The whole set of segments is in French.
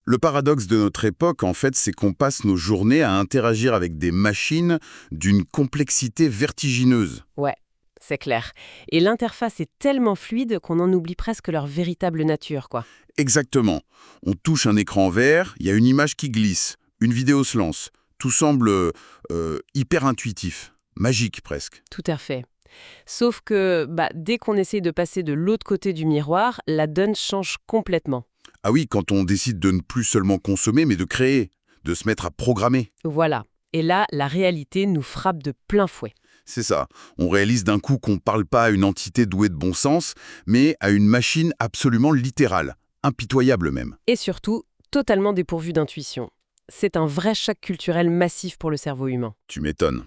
Le paradoxe de notre époque, en fait, c'est qu'on passe nos journées à interagir avec des machines d'une complexité vertigineuse. Ouais, c'est clair. Et l'interface est tellement fluide qu'on en oublie presque leur véritable nature, quoi. Exactement. On touche un écran vert, il y a une image qui glisse, une vidéo se lance. Tout semble hyper intuitif, magique presque. Tout à fait. Sauf que dès qu'on essaye de passer de l'autre côté du miroir, la donne change complètement. Ah oui, quand on décide de ne plus seulement consommer, mais de créer, de se mettre à programmer. Voilà. Et là, la réalité nous frappe de plein fouet. C'est ça. On réalise d'un coup qu'on ne parle pas à une entité douée de bon sens, mais à une machine absolument littérale, impitoyable même. Et surtout, totalement dépourvu d'intuition. C'est un vrai choc culturel massif pour le cerveau humain. Tu m'étonnes.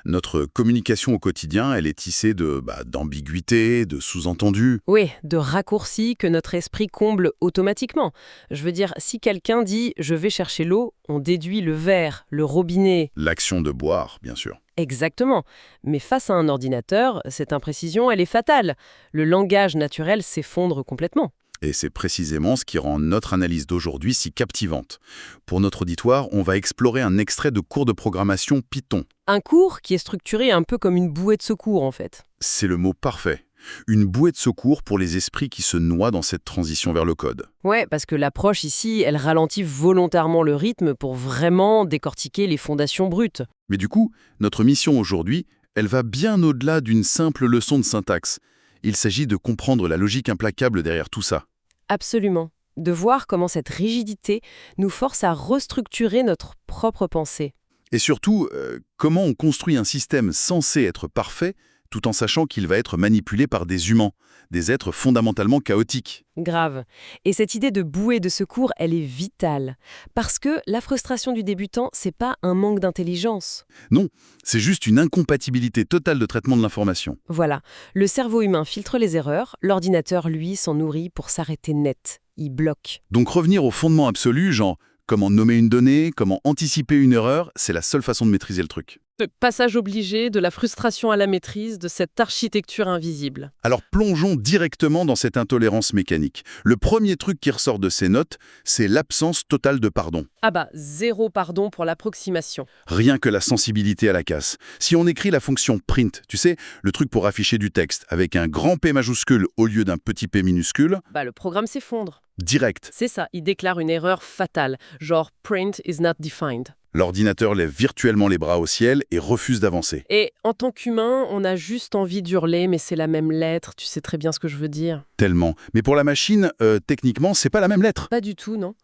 Notre communication au quotidien, elle est tissée d'ambiguïté, de sous-entendus. Oui, de raccourcis que notre esprit comble automatiquement. Je veux dire, si quelqu'un dit « je vais chercher l'eau », on déduit le verre, le robinet. L'action de boire, bien sûr. Exactement. Mais face à un ordinateur, cette imprécision, elle est fatale. Le langage naturel s'effondre complètement. Et c'est précisément ce qui rend notre analyse d'aujourd'hui si captivante. Pour notre auditoire, on va explorer un extrait de cours de programmation Python. Un cours qui est structuré un peu comme une bouée de secours, en fait. C'est le mot parfait. Une bouée de secours pour les esprits qui se noient dans cette transition vers le code. Ouais, parce que l'approche ici, elle ralentit volontairement le rythme pour vraiment décortiquer les fondations brutes. Mais du coup, notre mission aujourd'hui, elle va bien au-delà d'une simple leçon de syntaxe. Il s'agit de comprendre la logique implacable derrière tout ça. Absolument. De voir comment cette rigidité nous force à restructurer notre propre pensée. Et surtout, comment on construit un système censé être parfait tout en sachant qu'il va être manipulé par des humains, des êtres fondamentalement chaotiques. Grave. Et cette idée de bouée de secours, elle est vitale. Parce que la frustration du débutant, c'est pas un manque d'intelligence. Non, c'est juste une incompatibilité totale de traitement de l'information. Voilà. Le cerveau humain filtre les erreurs, l'ordinateur, lui, s'en nourrit pour s'arrêter net. Il bloque. Donc revenir au fondement absolu, genre comment nommer une donnée, comment anticiper une erreur, c'est la seule façon de maîtriser le truc. Le passage obligé de la frustration à la maîtrise de cette architecture invisible. Alors plongeons directement dans cette intolérance mécanique. Le premier truc qui ressort de ces notes, c'est l'absence totale de pardon. Zéro pardon pour l'approximation. Rien que la sensibilité à la casse. Si on écrit la fonction print, tu sais, le truc pour afficher du texte, avec un grand P majuscule au lieu d'un petit p minuscule, Le programme s'effondre. direct. C'est ça, il déclare une erreur fatale, genre print is not defined. L'ordinateur lève virtuellement les bras au ciel et refuse d'avancer. Et en tant qu'humain, on a juste envie d'hurler, mais c'est la même lettre, tu sais très bien ce que je veux dire. Tellement. Mais pour la machine, techniquement, c'est pas la même lettre. Pas du tout, non.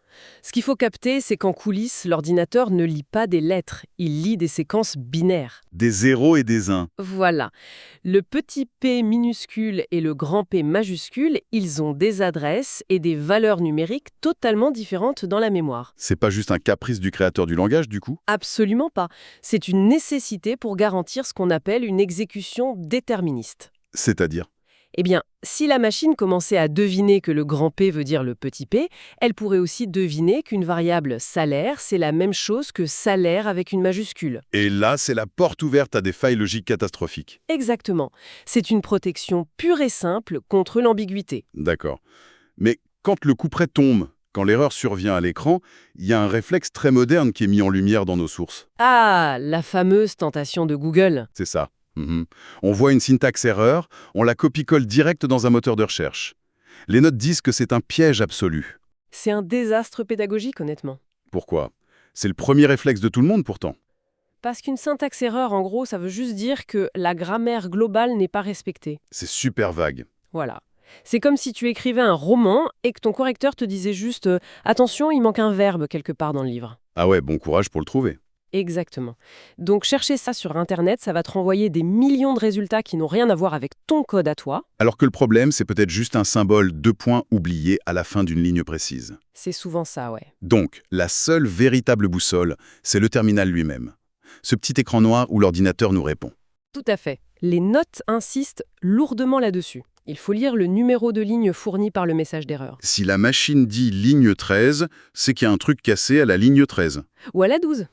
Ce qu'il faut capter, c'est qu'en coulisses, l'ordinateur ne lit pas des lettres, il lit des séquences binaires. Des zéros et des uns. Voilà. Le petit p minuscule et le grand P majuscule, ils ont des adresses et des valeurs numériques totalement différentes dans la mémoire. C'est pas juste un caprice du créateur du langage, du coup? Absolument pas. C'est une nécessité pour garantir ce qu'on appelle une exécution déterministe. C'est-à-dire? Eh bien, si la machine commençait à deviner que le grand P veut dire le petit p, elle pourrait aussi deviner qu'une variable salaire, c'est la même chose que salaire avec une majuscule. Et là, c'est la porte ouverte à des failles logiques catastrophiques. Exactement. C'est une protection pure et simple contre l'ambiguïté. D'accord. Mais quand le couperet tombe, quand l'erreur survient à l'écran, il y a un réflexe très moderne qui est mis en lumière dans nos sources. Ah, la fameuse tentation de Google. C'est ça. On voit une syntaxe erreur, on la copie-colle direct dans un moteur de recherche. Les notes disent que c'est un piège absolu. C'est un désastre pédagogique, honnêtement. Pourquoi? C'est le premier réflexe de tout le monde, pourtant. Parce qu'une syntaxe erreur, en gros, ça veut juste dire que la grammaire globale n'est pas respectée. C'est super vague. Voilà. C'est comme si tu écrivais un roman et que ton correcteur te disait juste attention, il manque un verbe quelque part dans le livre. Ah ouais, bon courage pour le trouver. Exactement. Donc chercher ça sur Internet, ça va te renvoyer des millions de résultats qui n'ont rien à voir avec ton code à toi. Alors que le problème, c'est peut-être juste un symbole 2 points oublié à la fin d'une ligne précise. C'est souvent ça, ouais. Donc, la seule véritable boussole, c'est le terminal lui-même. Ce petit écran noir où l'ordinateur nous répond. Tout à fait. Les notes insistent lourdement là-dessus. Il faut lire le numéro de ligne fourni par le message d'erreur. Si la machine dit ligne 13, c'est qu'il y a un truc cassé à la ligne 13. Ou à la 12.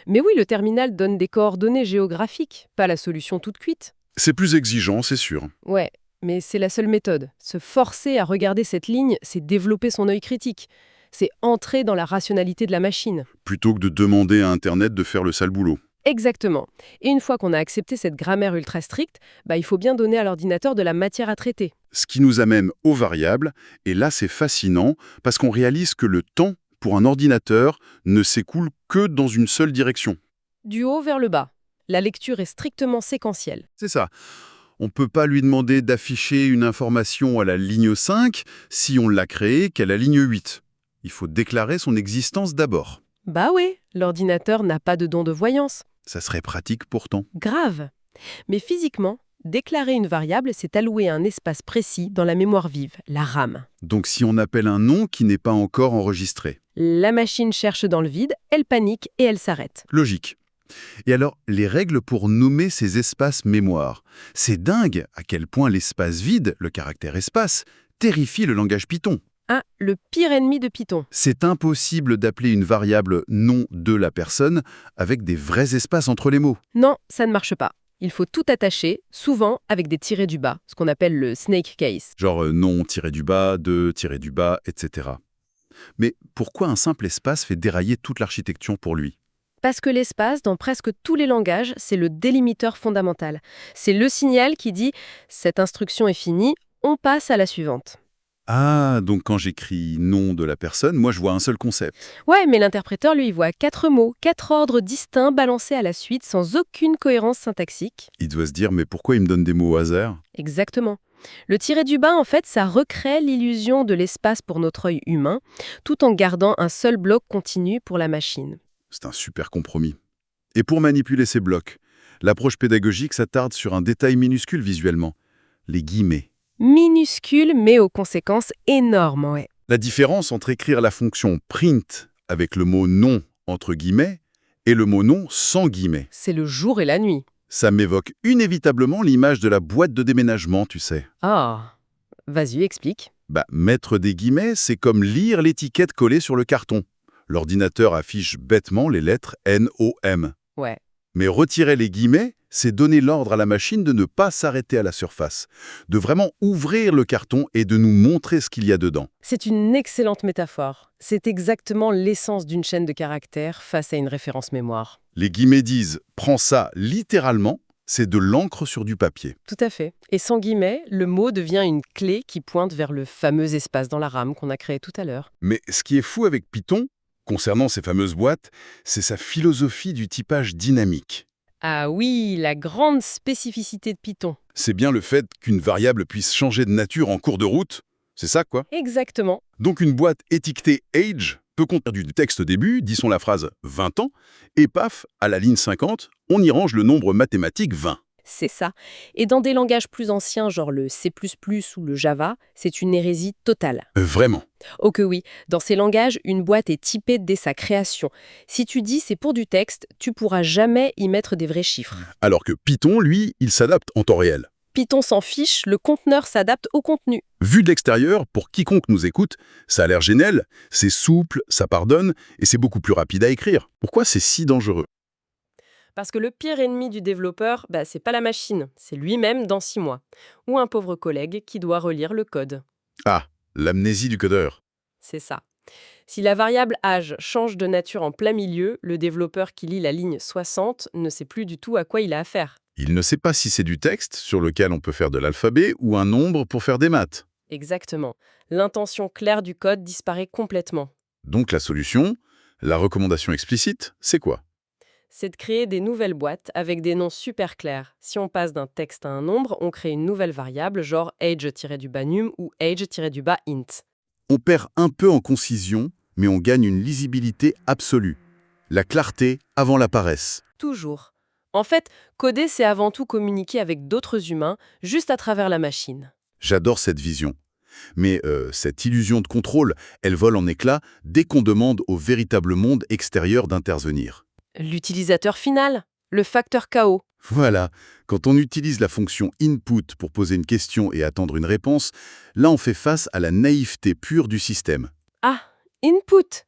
Mais oui, le terminal donne des coordonnées géographiques, pas la solution toute cuite. C'est plus exigeant, c'est sûr. Ouais, mais c'est la seule méthode. Se forcer à regarder cette ligne, c'est développer son œil critique. C'est entrer dans la rationalité de la machine. Plutôt que de demander à Internet de faire le sale boulot. Exactement. Et une fois qu'on a accepté cette grammaire ultra stricte, il faut bien donner à l'ordinateur de la matière à traiter. Ce qui nous amène aux variables, et là c'est fascinant, parce qu'on réalise que le temps, pour un ordinateur, ne s'écoule que dans une seule direction. Du haut vers le bas. La lecture est strictement séquentielle. C'est ça. On ne peut pas lui demander d'afficher une information à la ligne 5 si on l'a créée qu'à la ligne 8. Il faut déclarer son existence d'abord. Bah oui, l'ordinateur n'a pas de don de voyance. Ça serait pratique pourtant. Grave. Mais physiquement, déclarer une variable, c'est allouer un espace précis dans la mémoire vive, la RAM. Donc si on appelle un nom qui n'est pas encore enregistré. La machine cherche dans le vide, elle panique et elle s'arrête. Logique. Et alors, les règles pour nommer ces espaces mémoire. C'est dingue à quel point l'espace vide, le caractère espace, terrifie le langage Python. Ah, le pire ennemi de Python. C'est impossible d'appeler une variable nom de la personne avec des vrais espaces entre les mots. Non, ça ne marche pas. Il faut tout attacher, souvent avec des tirets du bas, ce qu'on appelle le snake case. Genre nom tiré du bas, de tiré du bas, etc. Mais pourquoi un simple espace fait dérailler toute l'architecture pour lui ? Parce que l'espace, dans presque tous les langages, c'est le délimiteur fondamental. C'est le signal qui dit « cette instruction est finie, on passe à la suivante ». Ah, donc quand j'écris nom de la personne, moi je vois un seul concept. Ouais, mais l'interpréteur, lui, il voit 4 mots, 4 ordres distincts balancés à la suite sans aucune cohérence syntaxique. Il doit se dire, mais pourquoi il me donne des mots au hasard ? Exactement. Le tiret du bas, en fait, ça recrée l'illusion de l'espace pour notre œil humain, tout en gardant un seul bloc continu pour la machine. C'est un super compromis. Et pour manipuler ces blocs, l'approche pédagogique s'attarde sur un détail minuscule visuellement, les guillemets. Minuscule, mais aux conséquences énormes, ouais. La différence entre écrire la fonction print avec le mot nom entre guillemets et le mot nom sans guillemets. C'est le jour et la nuit. Ça m'évoque inévitablement l'image de la boîte de déménagement, tu sais. Ah, vas-y, explique. Mettre des guillemets, c'est comme lire l'étiquette collée sur le carton. L'ordinateur affiche bêtement les lettres N-O-M. Ouais. Mais retirer les guillemets, c'est donner l'ordre à la machine de ne pas s'arrêter à la surface, de vraiment ouvrir le carton et de nous montrer ce qu'il y a dedans. C'est une excellente métaphore. C'est exactement l'essence d'une chaîne de caractères face à une référence mémoire. Les guillemets disent « prends ça littéralement », c'est de l'encre sur du papier. Tout à fait. Et sans guillemets, le mot devient une clé qui pointe vers le fameux espace dans la RAM qu'on a créé tout à l'heure. Mais ce qui est fou avec Python, concernant ces fameuses boîtes, c'est sa philosophie du typage dynamique. Ah oui, la grande spécificité de Python. C'est bien le fait qu'une variable puisse changer de nature en cours de route. C'est ça, quoi. Exactement. Donc une boîte étiquetée age peut contenir du texte au début, disons la phrase 20 ans, et paf, à la ligne 50, on y range le nombre mathématique 20. C'est ça. Et dans des langages plus anciens, genre le C++ ou le Java, c'est une hérésie totale. Vraiment. Oh que oui, dans ces langages, une boîte est typée dès sa création. Si tu dis c'est pour du texte, tu pourras jamais y mettre des vrais chiffres. Alors que Python, lui, il s'adapte en temps réel. Python s'en fiche, le conteneur s'adapte au contenu. Vu de l'extérieur, pour quiconque nous écoute, ça a l'air génial, c'est souple, ça pardonne, et c'est beaucoup plus rapide à écrire. Pourquoi c'est si dangereux ? Parce que le pire ennemi du développeur, c'est pas la machine, c'est lui-même dans 6 mois. Ou un pauvre collègue qui doit relire le code. Ah, l'amnésie du codeur. C'est ça. Si la variable âge change de nature en plein milieu, le développeur qui lit la ligne 60 ne sait plus du tout à quoi il a affaire. Il ne sait pas si c'est du texte sur lequel on peut faire de l'alphabet ou un nombre pour faire des maths. Exactement. L'intention claire du code disparaît complètement. Donc la solution, la recommandation explicite, c'est quoi ? C'est de créer des nouvelles boîtes avec des noms super clairs. Si on passe d'un texte à un nombre, on crée une nouvelle variable, genre age-num ou age-int. On perd un peu en concision, mais on gagne une lisibilité absolue. La clarté avant la paresse. Toujours. En fait, coder, c'est avant tout communiquer avec d'autres humains, juste à travers la machine. J'adore cette vision. Mais cette illusion de contrôle, elle vole en éclats dès qu'on demande au véritable monde extérieur d'intervenir. L'utilisateur final, le facteur chaos. Voilà, quand on utilise la fonction input pour poser une question et attendre une réponse, là on fait face à la naïveté pure du système. Ah, input,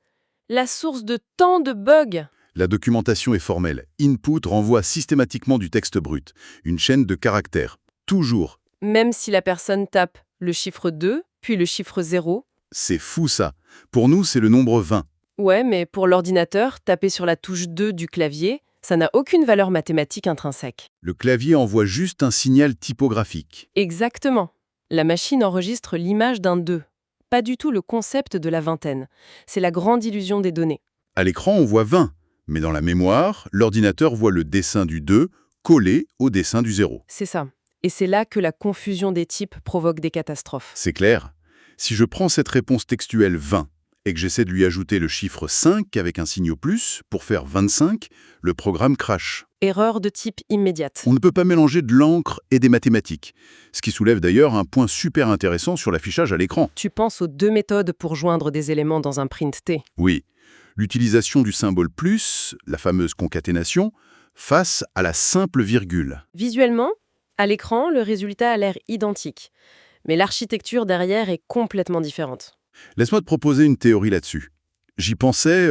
la source de tant de bugs. La documentation est formelle. Input renvoie systématiquement du texte brut, une chaîne de caractères. Toujours. Même si la personne tape le chiffre 2, puis le chiffre 0. C'est fou ça. Pour nous, c'est le nombre 20. Ouais, mais pour l'ordinateur, taper sur la touche 2 du clavier, ça n'a aucune valeur mathématique intrinsèque. Le clavier envoie juste un signal typographique. Exactement. La machine enregistre l'image d'un 2. Pas du tout le concept de la vingtaine. C'est la grande illusion des données. À l'écran, on voit 20, mais dans la mémoire, l'ordinateur voit le dessin du 2 collé au dessin du 0. C'est ça. Et c'est là que la confusion des types provoque des catastrophes. C'est clair. Si je prends cette réponse textuelle 20 et que j'essaie de lui ajouter le chiffre 5 avec un signe plus pour faire 25, le programme crache. Erreur de type immédiate. On ne peut pas mélanger de l'encre et des mathématiques, ce qui soulève d'ailleurs un point super intéressant sur l'affichage à l'écran. Tu penses aux 2 méthodes pour joindre des éléments dans un print T. Oui, l'utilisation du symbole plus, la fameuse concaténation, face à la simple virgule. Visuellement, à l'écran, le résultat a l'air identique. Mais l'architecture derrière est complètement différente. Laisse-moi te proposer une théorie là-dessus. J'y pensais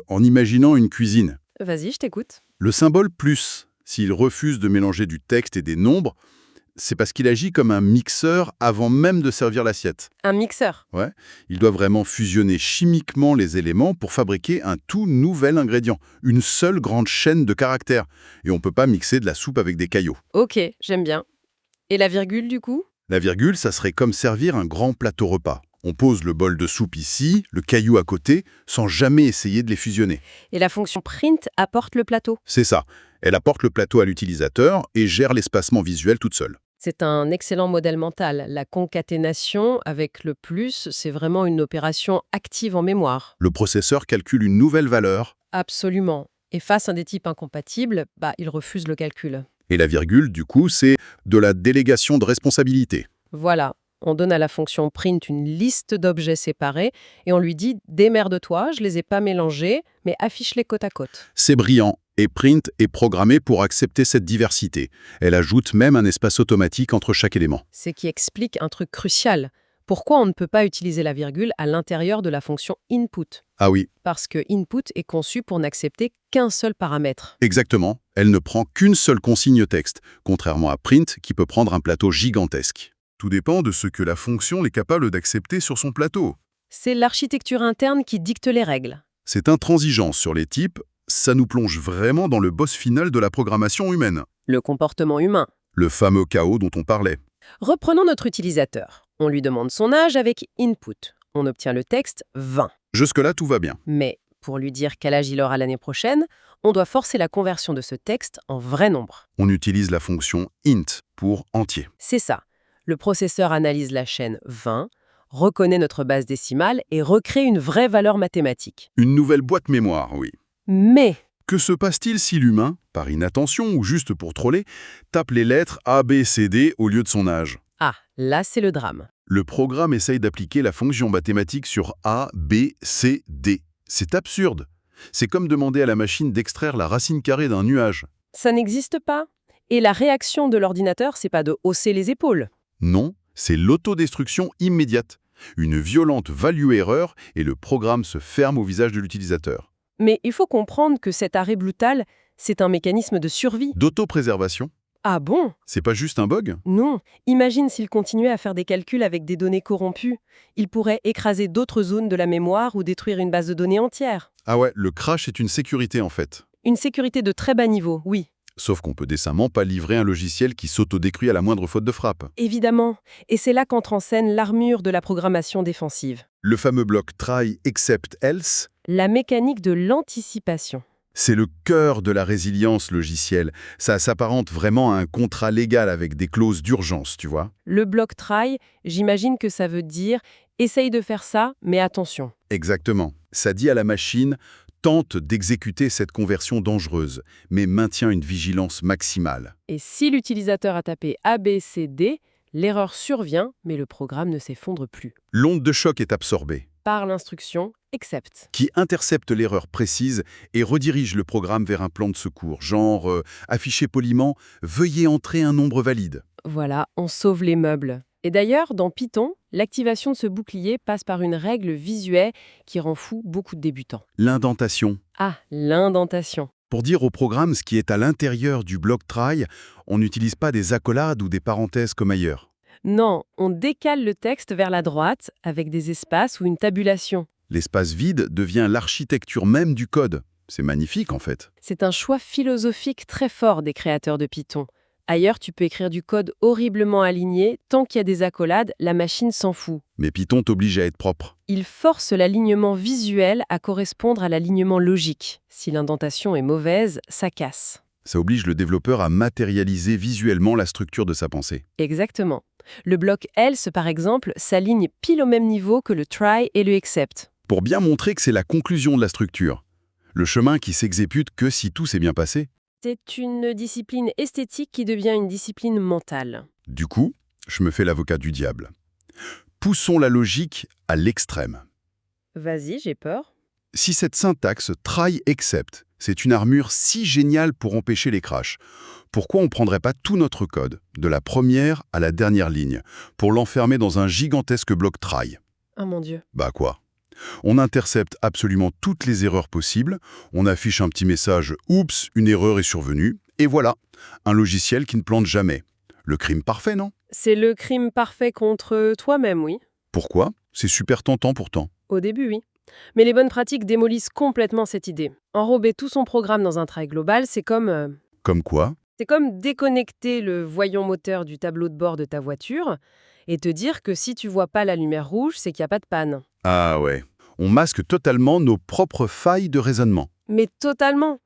en imaginant une cuisine. Vas-y, je t'écoute. Le symbole plus, s'il refuse de mélanger du texte et des nombres, c'est parce qu'il agit comme un mixeur avant même de servir l'assiette. Un mixeur. Il doit vraiment fusionner chimiquement les éléments pour fabriquer un tout nouvel ingrédient, une seule grande chaîne de caractères. Et on ne peut pas mixer de la soupe avec des caillots. Ok, j'aime bien. Et la virgule, du coup? La virgule, ça serait comme servir un grand plateau repas. On pose le bol de soupe ici, le caillou à côté, sans jamais essayer de les fusionner. Et la fonction print apporte le plateau. C'est ça. Elle apporte le plateau à l'utilisateur et gère l'espacement visuel toute seule. C'est un excellent modèle mental. La concaténation avec le plus, c'est vraiment une opération active en mémoire. Le processeur calcule une nouvelle valeur Absolument. Et face à des types incompatibles, il refuse le calcul. et la virgule, du coup, c'est de la délégation de responsabilité. Voilà. On donne à la fonction print une liste d'objets séparés et on lui dit « démerde-toi, je les ai pas mélangés, mais affiche-les côte à côte ». C'est brillant, et Print est programmée pour accepter cette diversité. Elle ajoute même un espace automatique entre chaque élément. C'est qui explique un truc crucial. Pourquoi on ne peut pas utiliser la virgule à l'intérieur de la fonction input? Ah oui, Parce que input est conçu pour n'accepter qu'un seul paramètre. exactement. Elle ne prend qu'une seule consigne texte, contrairement à Print qui peut prendre un plateau gigantesque. Tout dépend de ce que la fonction est capable d'accepter sur son plateau. C'est l'architecture interne qui dicte les règles. Cette intransigeance sur les types, ça nous plonge vraiment dans le boss final de la programmation humaine. Le comportement humain. Le fameux chaos dont on parlait. Reprenons notre utilisateur. On lui demande son âge avec input. On obtient le texte 20. Jusque-là, tout va bien. Mais pour lui dire quel âge il aura l'année prochaine, on doit forcer la conversion de ce texte en vrai nombre. On utilise la fonction int pour entier. C'est ça. Le processeur analyse la chaîne 20, reconnaît notre base décimale et recrée une vraie valeur mathématique. Une nouvelle boîte mémoire, oui. Mais Que se passe-t-il si l'humain, par inattention ou juste pour troller, tape les lettres A, B, C, D au lieu de son âge? là c'est le drame. Le programme essaye d'appliquer la fonction mathématique sur A, B, C, D. C'est absurde. C'est comme demander à la machine d'extraire la racine carrée d'un nuage. Ça n'existe pas. Et la réaction de l'ordinateur, c'est pas de hausser les épaules. Non, c'est l'autodestruction immédiate. Une violente value-erreur et le programme se ferme au visage de l'utilisateur. Mais il faut comprendre que cet arrêt brutal, c'est un mécanisme de survie. D'autopréservation, Ah bon? c'est pas juste un bug? Non. Imagine s'il continuait à faire des calculs avec des données corrompues. Il pourrait écraser d'autres zones de la mémoire ou détruire une base de données entière. Ah ouais, le crash est une sécurité en fait. Une sécurité de très bas niveau, oui. Sauf qu'on peut décemment pas livrer un logiciel qui s'autodétruit à la moindre faute de frappe. Évidemment. Et c'est là qu'entre en scène l'armure de la programmation défensive. Le fameux bloc try, except, else, La mécanique de l'anticipation. c'est le cœur de la résilience logicielle. Ça s'apparente vraiment à un contrat légal avec des clauses d'urgence, tu vois. Le bloc try, j'imagine que ça veut dire « essaye de faire ça, mais attention ». Exactement. Ça dit à la machine, tente d'exécuter cette conversion dangereuse, mais maintient une vigilance maximale. Et si l'utilisateur a tapé A, B, C, D, l'erreur survient, mais le programme ne s'effondre plus. L'onde de choc est absorbée, Par l'instruction « except qui intercepte l'erreur précise et redirige le programme vers un plan de secours, genre afficher poliment « Veuillez entrer un nombre valide ». ». Voilà, on sauve les meubles. Et d'ailleurs, dans Python, l'activation de ce bouclier passe par une règle visuelle qui rend fou beaucoup de débutants. L'indentation. Ah, l'indentation. Pour dire au programme ce qui est à l'intérieur du bloc try, on n'utilise pas des accolades ou des parenthèses comme ailleurs. Non, on décale le texte vers la droite avec des espaces ou une tabulation. L'espace vide devient l'architecture même du code. C'est magnifique en fait. C'est un choix philosophique très fort des créateurs de Python. Ailleurs, tu peux écrire du code horriblement aligné, tant qu'il y a des accolades, la machine s'en fout. Mais Python t'oblige à être propre. Il force l'alignement visuel à correspondre à l'alignement logique. Si l'indentation est mauvaise, ça casse. Ça oblige le développeur à matérialiser visuellement la structure de sa pensée. Exactement. Le bloc else, par exemple, s'aligne pile au même niveau que le try et le except. Pour bien montrer que c'est la conclusion de la structure. Le chemin qui s'exécute que si tout s'est bien passé. C'est une discipline esthétique qui devient une discipline mentale. Du coup, je me fais l'avocat du diable. Poussons la logique à l'extrême. Vas-y, j'ai peur. Si cette syntaxe try except, c'est une armure si géniale pour empêcher les crashs, pourquoi on ne prendrait pas tout notre code, de la première à la dernière ligne, pour l'enfermer dans un gigantesque bloc try? Oh mon Dieu. Bah quoi? On intercepte absolument toutes les erreurs possibles, on affiche un petit message « Oups, une erreur est survenue », et voilà, un logiciel qui ne plante jamais. Le crime parfait, non? C'est le crime parfait contre toi-même, oui. Pourquoi? C'est super tentant pourtant. Au début, oui. Mais les bonnes pratiques démolissent complètement cette idée. Enrober tout son programme dans un try global, c'est comme Comme quoi? déconnecter le voyant moteur du tableau de bord de ta voiture et te dire que si tu vois pas la lumière rouge, c'est qu'il n'y a pas de panne. Ah ouais, on masque totalement nos propres failles de raisonnement. Mais totalement.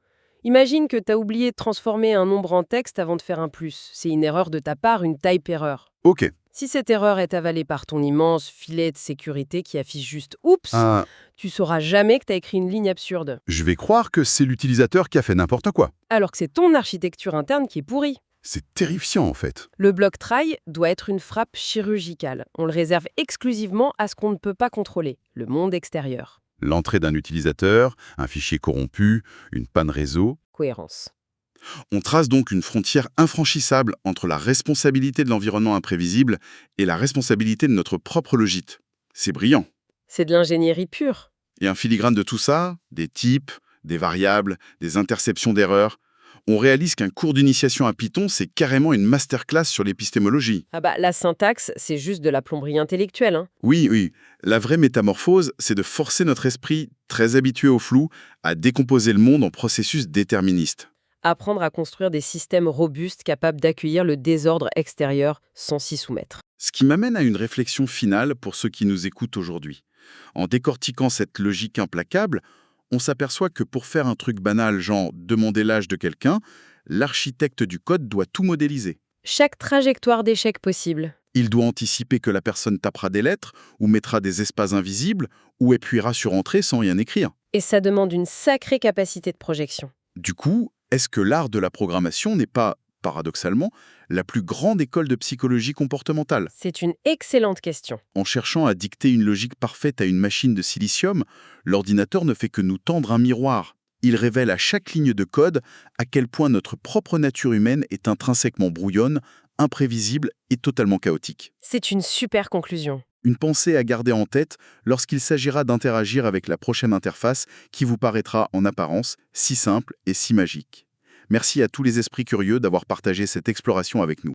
Imagine que tu as oublié de transformer un nombre en texte avant de faire un plus. C'est une erreur de ta part, une type erreur. Ok. Si cette erreur est avalée par ton immense filet de sécurité qui affiche juste « Oups », Ah, tu sauras jamais que tu as écrit une ligne absurde. je vais croire que c'est l'utilisateur qui a fait n'importe quoi. Alors que c'est ton architecture interne qui est pourrie. C'est terrifiant en fait. Le bloc try doit être une frappe chirurgicale. On le réserve exclusivement à ce qu'on ne peut pas contrôler, le monde extérieur. L'entrée d'un utilisateur, un fichier corrompu, une panne réseau. Cohérence. On trace donc une frontière infranchissable entre la responsabilité de l'environnement imprévisible et la responsabilité de notre propre logite. C'est brillant. C'est de l'ingénierie pure. Et un filigrane de tout ça, des types, des variables, des interceptions d'erreurs. On réalise qu'un cours d'initiation à Python, c'est carrément une masterclass sur l'épistémologie. Ah bah, la syntaxe, c'est juste de la plomberie intellectuelle, hein. Oui. La vraie métamorphose, c'est de forcer notre esprit, très habitué au flou, à décomposer le monde en processus déterministes. Apprendre à construire des systèmes robustes capables d'accueillir le désordre extérieur sans s'y soumettre. Ce qui m'amène à une réflexion finale pour ceux qui nous écoutent aujourd'hui. En décortiquant cette logique implacable, on s'aperçoit que pour faire un truc banal, genre demander l'âge de quelqu'un, l'architecte du code doit tout modéliser. Chaque trajectoire d'échec possible. Il doit anticiper que la personne tapera des lettres, ou mettra des espaces invisibles, ou appuiera sur Entrée sans rien écrire. Et ça demande une sacrée capacité de projection. Du coup, est-ce que l'art de la programmation n'est pas, paradoxalement, la plus grande école de psychologie comportementale? C'est une excellente question. En cherchant à dicter une logique parfaite à une machine de silicium, l'ordinateur ne fait que nous tendre un miroir. Il révèle à chaque ligne de code à quel point notre propre nature humaine est intrinsèquement brouillonne, imprévisible et totalement chaotique. C'est une super conclusion. Une pensée à garder en tête lorsqu'il s'agira d'interagir avec la prochaine interface qui vous paraîtra en apparence si simple et si magique. Merci à tous les esprits curieux d'avoir partagé cette exploration avec nous.